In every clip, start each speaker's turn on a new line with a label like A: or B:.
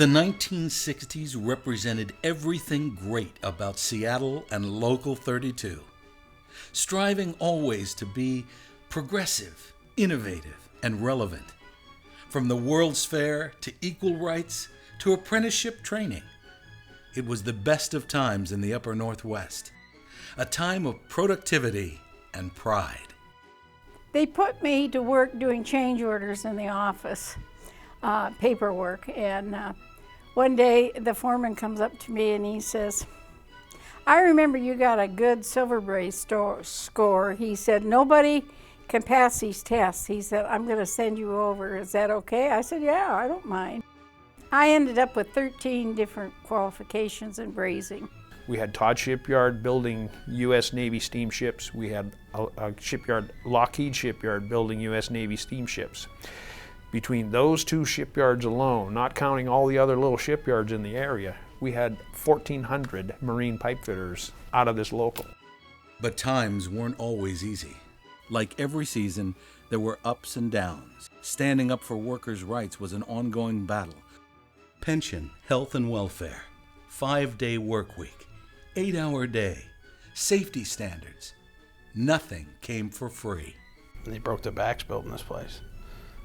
A: The 1960s represented everything great about Seattle and Local 32, striving always to be progressive, innovative, and relevant. From the World's Fair to equal rights to apprenticeship training, it was the best of times in the Upper Northwest, a time of productivity and pride.
B: They put me to work doing change orders in the office, paperwork, and one day the foreman comes up to me and he says, "I remember you got a good Silver Braze score." He said, "Nobody can pass these tests." He said, "I'm going to send you over. Is that okay?" I said, "Yeah, I don't mind." I ended up with 13 different qualifications in brazing.
C: We had Todd Shipyard building U.S. Navy steamships. We had a shipyard, Lockheed Shipyard, building U.S. Navy steamships. Between those two shipyards alone, not counting all the other little shipyards in the area, we had 1,400 marine pipe fitters out of this local.
A: But times weren't always easy. Like every season, there were ups and downs. Standing up for workers' rights was an ongoing battle. Pension, health and welfare, 5-day work week, 8-hour day, safety standards. Nothing came for free.
D: They broke their backs building this place.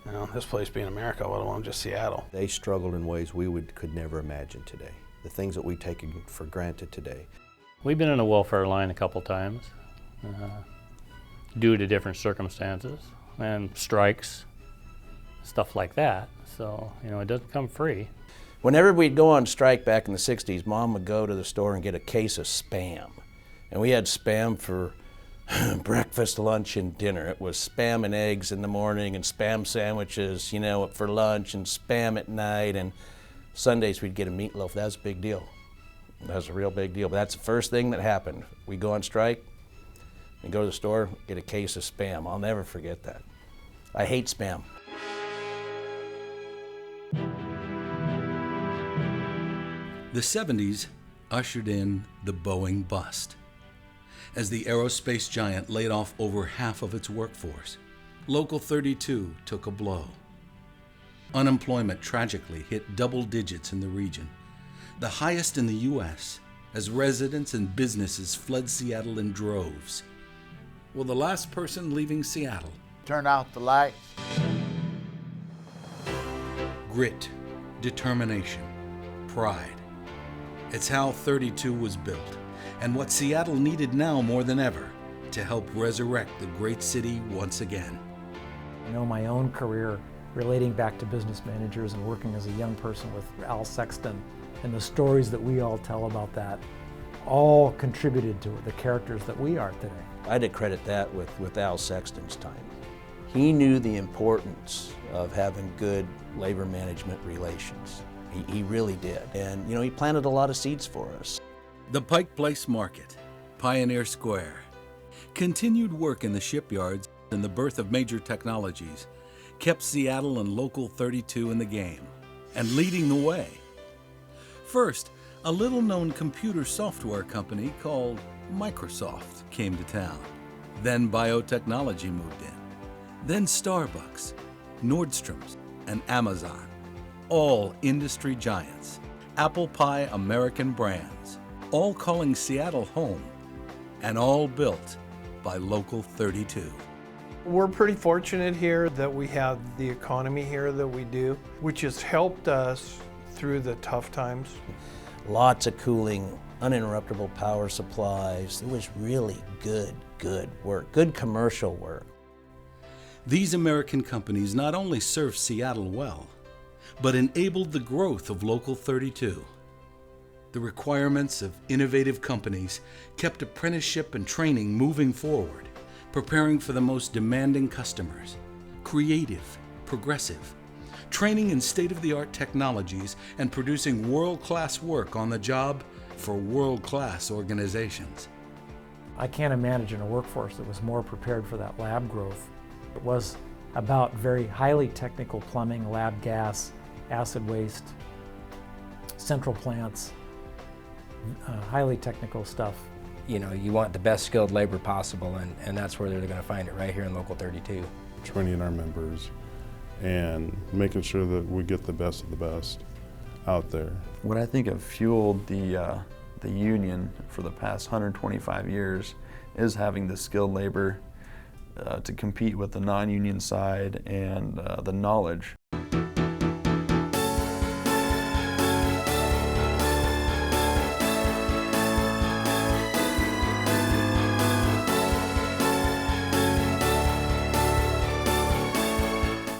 D: You know, this place being America, let alone just Seattle.
E: They struggled in ways we could never imagine today. The things that we take for granted today.
F: We've been in a welfare line a couple times due to different circumstances and strikes, stuff like that. So, you know, it doesn't come free.
E: Whenever we'd go on strike back in the 60s, Mom would go to the store and get a case of Spam. And we had Spam for breakfast, lunch, and dinner. It was Spam and eggs in the morning and Spam sandwiches, you know, for lunch, and Spam at night. And Sundays we'd get a meatloaf. That was a big deal. That was a real big deal. But that's the first thing that happened. We go on strike, we go to the store, get a case of Spam. I'll never forget that. I hate Spam.
A: The 70s ushered in the Boeing bust. As the aerospace giant laid off over half of its workforce, Local 32 took a blow. Unemployment tragically hit double digits in the region, the highest in the U.S., as residents and businesses fled Seattle in droves. Will the last person leaving Seattle?
G: Turn out the lights.
A: Grit, determination, pride. It's how 32 was built, and what Seattle needed now more than ever to help resurrect the great city once again.
H: I know my own career relating back to business managers and working as a young person with Al Sexton, and the stories that we all tell about that all contributed to the characters that we are today.
E: I'd credit that with Al Sexton's time. He knew the importance of having good labor management relations. He really did. And, you know, he planted a lot of seeds for us.
A: The Pike Place Market, Pioneer Square, continued work in the shipyards and the birth of major technologies kept Seattle and Local 32 in the game and leading the way. First, a little-known computer software company called Microsoft came to town. Then biotechnology moved in. Then Starbucks, Nordstrom's, and Amazon. All industry giants, apple pie American brands, all calling Seattle home, and all built by Local 32.
C: We're pretty fortunate here that we have the economy here that we do, which has helped us through the tough times.
E: Lots of cooling, uninterruptible power supplies. It was really good work, good commercial work.
A: These American companies not only served Seattle well, but enabled the growth of Local 32. The requirements of innovative companies kept apprenticeship and training moving forward, preparing for the most demanding customers, creative, progressive, training in state-of-the-art technologies, and producing world-class work on the job for world-class organizations.
H: I can't imagine a workforce that was more prepared for that lab growth. It was about very highly technical plumbing, lab gas, acid waste, central plants, highly technical stuff.
I: You know, you want the best skilled labor possible, and that's where they're going to find it, right here in Local 32.
J: Training our members and making sure that we get the best of the best.
G: out there.
J: What I think have fueled the union for the past 125 years is having the skilled labor to compete with the non-union side and the knowledge.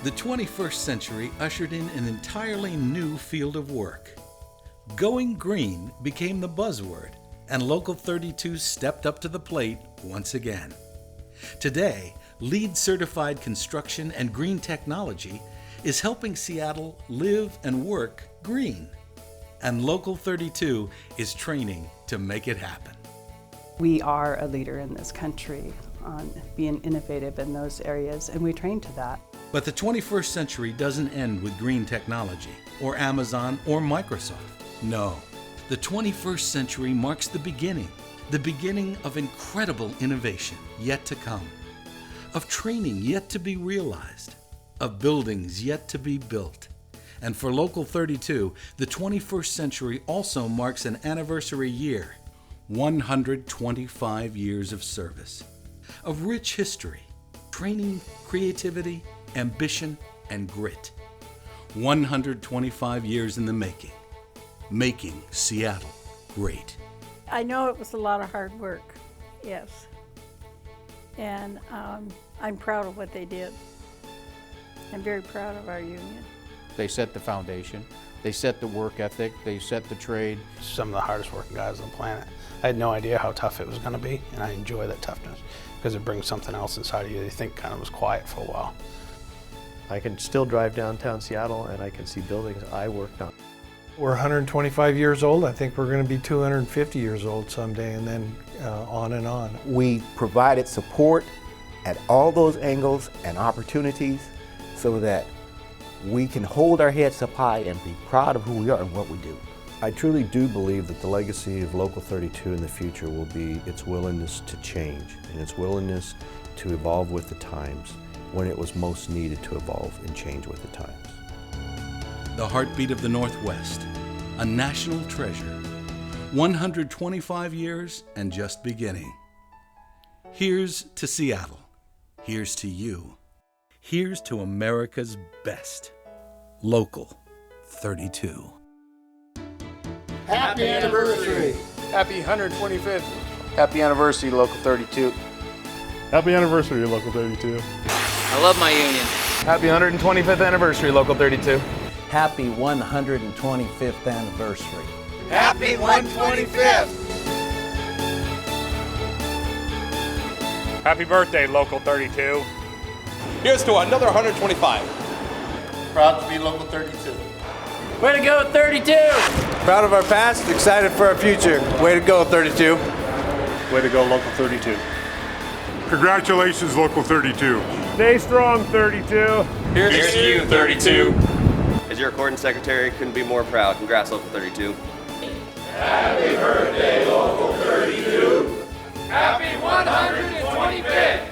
A: The 21st century ushered in an entirely new field of work. Going green became the buzzword, and Local 32 stepped up to the plate once again. Today, LEED certified construction and green technology is helping Seattle live and work green. And Local 32 is training to make it happen.
K: We are a leader in this country on being innovative in those areas, and we train to that.
A: But the 21st century doesn't end with green technology, or Amazon, or Microsoft. No, the 21st century marks the beginning of incredible innovation yet to come, of training yet to be realized, of buildings yet to be built. And for Local 32, the 21st century also marks an anniversary year, 125 years of service, of rich history, training, creativity, ambition, and grit. 125 years in the making Seattle great.
B: I know it was a lot of hard work, yes. And I'm proud of what they did. I'm very proud of our union.
L: They set the foundation, they set the work ethic, they set the trade.
D: Some of the hardest working guys on the planet. I had no idea how tough it was going to be, and I enjoy that toughness because it brings something else inside of you that you think kind of was quiet for a while.
M: I can still drive downtown Seattle and I can see buildings I worked on.
N: We're 125 years old. I think we're going to be 250 years old someday, and then on and on.
O: We provided support at all those angles and opportunities so that we can hold our heads up high and be proud of who we are and what we do.
G: I truly do believe that the legacy of Local 32 in the future will be its willingness to change and its willingness to evolve with the times when it was most needed to evolve and change with the times.
A: The heartbeat of the Northwest, a national treasure, 125 years and just beginning. Here's to Seattle. Here's to you. Here's to America's best. Local 32.
P: Happy anniversary!
Q: Happy 125th.
L: Happy anniversary, Local 32.
G: Happy anniversary, Local 32.
R: I love my union.
Q: Happy 125th anniversary, Local 32.
E: Happy 125th anniversary.
P: Happy 125th!
S: Happy birthday, Local 32.
T: Here's to another 125.
P: Proud to be Local 32.
R: Way to go, 32!
Q: Proud of our past, excited for our future. Way to go, 32.
G: Way to go, Local 32.
U: Congratulations, Local 32.
S: Stay strong, 32.
T: Here's to you, 32.
V: As your recording secretary, couldn't be more proud. Congrats, Local 32.
P: Happy birthday, Local 32.
T: Happy 125th.